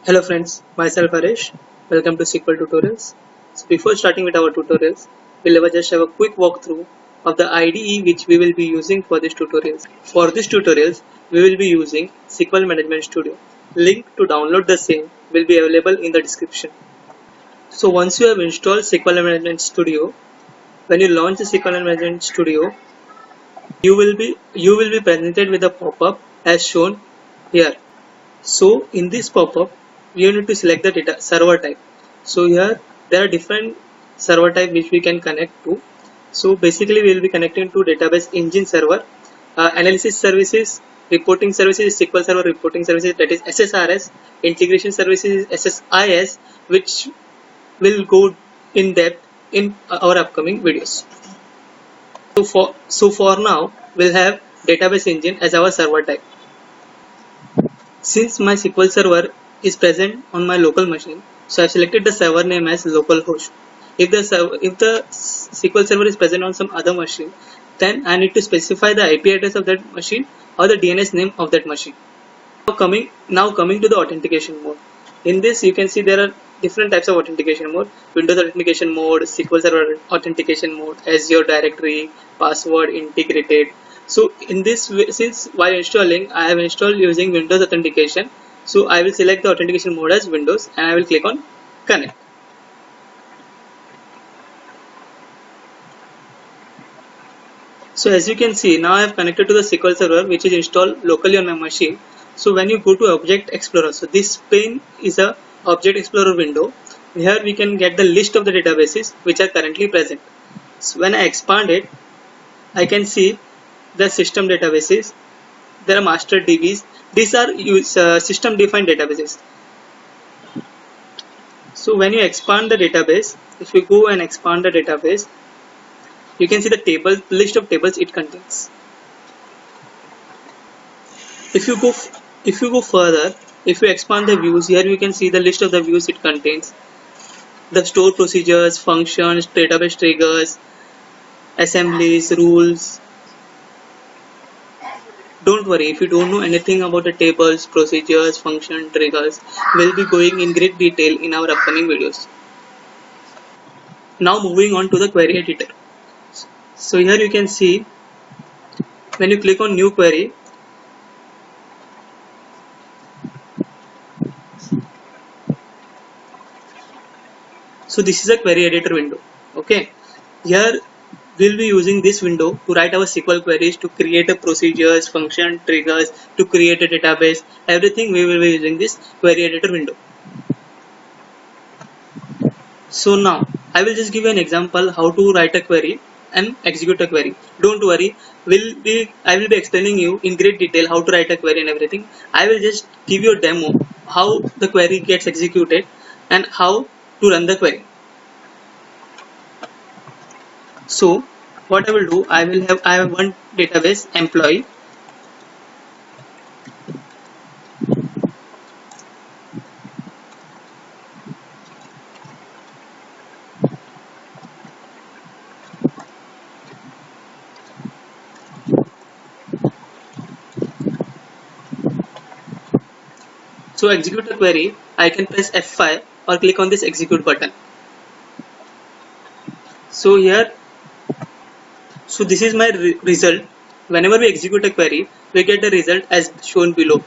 Hello friends, myself Harish. Welcome to SQL Tutorials. So before starting with our tutorials, we'll just have a quick walkthrough of the IDE which we will be using for this tutorials. For this tutorials, we will be using SQL Management Studio. Link to download the same will be available in the description. So once you have installed SQL Management Studio, when you launch the SQL Management Studio, you will be presented with a pop-up as shown here. So in this pop-up, you need to select the data server type. So here there are different server type which we can connect to. So basically we will be connecting to database engine server, analysis services, reporting services, SQL Server reporting services, that is SSRS, integration services SSIS, which will go in depth in our upcoming videos. So for now we'll have database engine as our server type. Since my SQL Server is present on my local machine, so I've selected the server name as localhost. If the SQL Server is present on some other machine, then I need to specify the IP address of that machine or the DNS name of that machine. Now coming to the authentication mode. In this you can see there are different types of authentication mode: Windows authentication mode, SQL Server authentication mode, Azure directory, password integrated. So in this since while installing I have installed using Windows authentication, so I will select the authentication mode as Windows and I will click on connect. So as you can see, now I have connected to the SQL Server which is installed locally on my machine. So when you go to Object Explorer, so this pane is a Object Explorer window. Here we can get the list of the databases which are currently present. So when I expand it, I can see the system databases. There are master DBs. These are system defined databases. So when you expand the database, if you go and expand the database, you can see the table list of tables it contains. If you go further, if you expand the views, here you can see the list of the views it contains, the store procedures, functions, database triggers, assemblies, rules. Don't worry if you don't know anything about the tables, procedures, function, triggers. We'll be going in great detail in our upcoming videos. Now moving on to the query editor. So here you can see when you click on new query, so this is a query editor window. Okay, here we'll be using this window to write our SQL queries, to create a procedures, function, triggers, to create a database. Everything we will be using this query editor window. So now I will just give you an example how to write a query and execute a query. Don't worry, I will be explaining you in great detail how to write a query and everything. I will just give you a demo how the query gets executed and how to run the query. So what I will do, I have one database employee. So execute a query, I can press F5 or click on this execute button. So here, so this is my result. Whenever we execute a query, we get the result as shown below.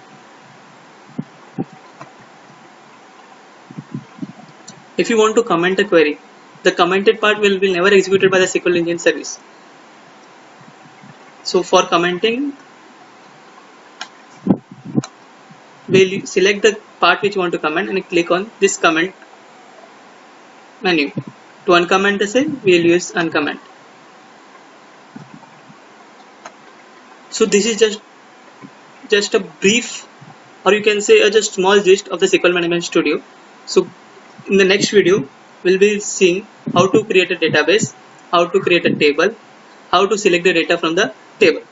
If you want to comment a query, the commented part will be never executed by the SQL Engine service. So for commenting, we'll select the part which you want to comment and click on this comment menu. To uncomment the same, we'll use uncomment. So this is just a brief, or you can say a just small gist of the SQL Management Studio. So in the next video, we'll be seeing how to create a database, how to create a table, how to select the data from the table.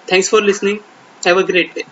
Thanks for listening. Have a great day.